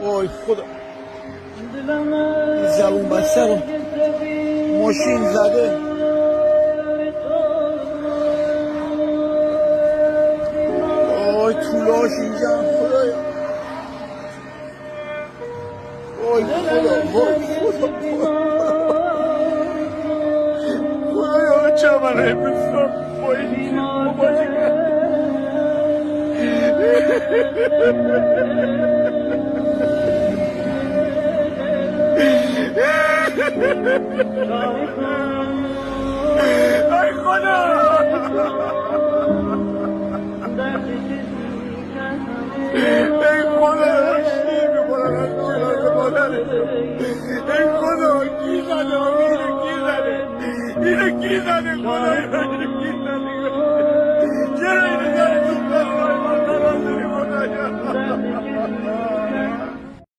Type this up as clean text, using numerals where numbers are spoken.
وای خدا این زبون بسته رو ماشین زده. وای طولاش اینجا خدایا. وای خدا وای خدا خدایا چه من بسرم با این بابا ای خدا ای خدا شیر میکنم از جلال مادره. ای خدا کی زده اینو کی زده خدا